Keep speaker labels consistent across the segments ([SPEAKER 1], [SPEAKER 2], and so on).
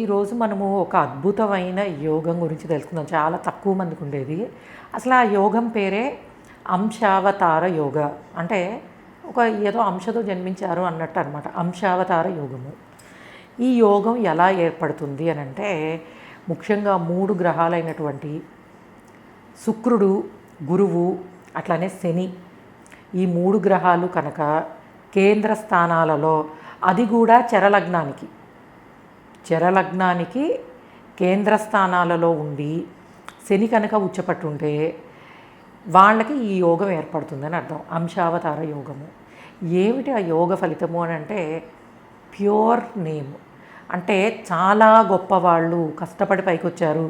[SPEAKER 1] ఈరోజు మనము ఒక అద్భుతమైన యోగం గురించి తెలుసుకుందాం. చాలా తక్కువ మందికి ఉండేది. అసలు ఆ యోగం పేరే అంశావతార యోగ. అంటే ఒక ఏదో అంశతో జన్మించారు అన్నట్టు అనమాట. అంశావతార యోగము. ఈ యోగం ఎలా ఏర్పడుతుంది అని అంటే, ముఖ్యంగా 3 గ్రహాలైనటువంటి శుక్రుడు, గురువు, అట్లానే శని, ఈ 3 గ్రహాలు కనుక కేంద్ర స్థానాలలో, అది కూడా చరలగ్నానికి కేంద్ర స్థానాలలో ఉండి శని కనుక ఉచ్చపట్టుంటే వాళ్ళకి ఈ యోగం ఏర్పడుతుందని అర్థం. అంశావతార యోగము. ఏమిటి ఆ యోగ ఫలితము అని అంటే, ప్యూర్ నేమ్. అంటే చాలా గొప్పవాళ్ళు కష్టపడి పైకి వచ్చారు,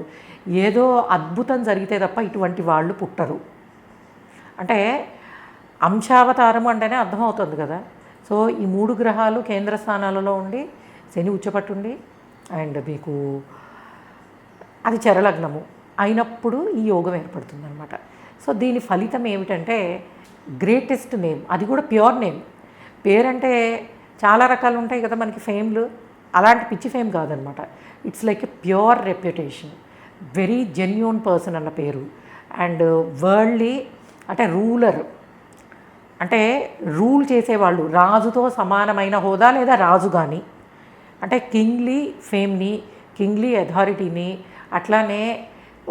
[SPEAKER 1] ఏదో అద్భుతం జరిగితే తప్ప ఇటువంటి వాళ్ళు పుట్టరు. అంటే అంశావతారము అంటేనే అర్థమవుతుంది కదా. సో ఈ 3 గ్రహాలు కేంద్ర స్థానాలలో ఉండి శని ఉచ్చపట్టుండి అండ్ మీకు అది చరలగ్నము అయినప్పుడు ఈ యోగం ఏర్పడుతుంది అనమాట. సో దీని ఫలితం ఏమిటంటే, గ్రేటెస్ట్ నేమ్, అది కూడా ప్యూర్ నేమ్. పేరంటే చాలా రకాలు ఉంటాయి కదా మనకి ఫేమ్లు, అలాంటి పిచ్చి ఫేమ్ కాదనమాట. It's like a pure reputation, very genuine person అన్న పేరు. అండ్ వరల్డ్లీ అంటే రూలర్, అంటే రూల్ చేసేవాళ్ళు, రాజుతో సమానమైన హోదా లేదా రాజు కానీ, అంటే కింగ్లీ ఫేమ్ని, కింగ్లీ అథారిటీని, అట్లానే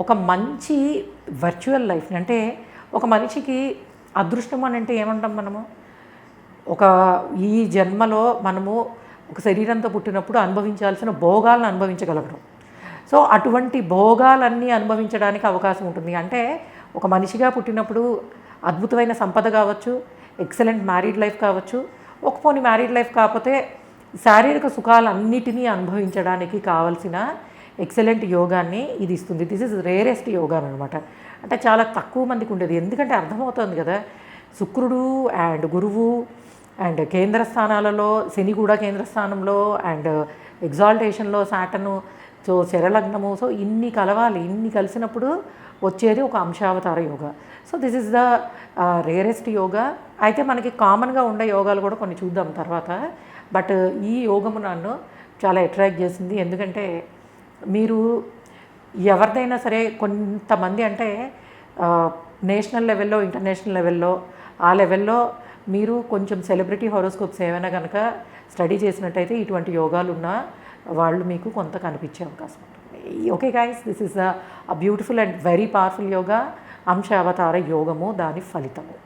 [SPEAKER 1] ఒక మంచి వర్చువల్ లైఫ్ని. అంటే ఒక మనిషికి అదృష్టం అని అంటే ఏమంటాం మనము, ఒక ఈ జన్మలో మనము ఒక శరీరంతో పుట్టినప్పుడు అనుభవించాల్సిన భోగాలను అనుభవించగలగడం. సో అటువంటి భోగాలన్నీ అనుభవించడానికి అవకాశం ఉంటుంది. అంటే ఒక మనిషిగా పుట్టినప్పుడు అద్భుతమైన సంపద కావచ్చు, ఎక్సలెంట్ మ్యారీడ్ లైఫ్ కావచ్చు, ఒక పోనీ మ్యారీడ్ లైఫ్ కాకపోతే శారీరక సుఖాలన్నిటినీ అనుభవించడానికి కావాల్సిన ఎక్సలెంట్ యోగాన్ని ఇది ఇస్తుంది. దిస్ ఇస్ రేరెస్ట్ యోగా అనమాట. అంటే చాలా తక్కువ మందికి ఉండేది. ఎందుకంటే అర్థమవుతుంది కదా, శుక్రుడు అండ్ గురువు అండ్ కేంద్ర స్థానాలలో, శని కూడా కేంద్ర స్థానంలో, అండ్ ఎగ్జాల్టేషన్లో సాటర్ను, సో చరలగ్నము, సో ఇన్ని కలవాలి. ఇన్ని కలిసినప్పుడు వచ్చేది ఒక అంశావతార yoga. So this is the rarest yoga. అయితే మనకి కామన్గా ఉండే యోగాలు కూడా కొన్ని చూద్దాం తర్వాత. బట్ ఈ యోగము నన్ను చాలా అట్రాక్ట్ చేసింది. ఎందుకంటే మీరు ఎవరిదైనా సరే, కొంతమంది అంటే నేషనల్ లెవెల్లో, ఇంటర్నేషనల్ లెవెల్లో, ఆ లెవెల్లో మీరు కొంచెం సెలబ్రిటీ హారోస్కోప్స్ ఏమైనా కనుక స్టడీ చేసినట్టయితే ఇటువంటి యోగాలు ఉన్న వాళ్ళు మీకు కొంత కనిపించే అవకాశం ఉంటుంది. Okay guys, this is a beautiful and very powerful yoga, అంశావతార యోగము, దాని ఫలితము.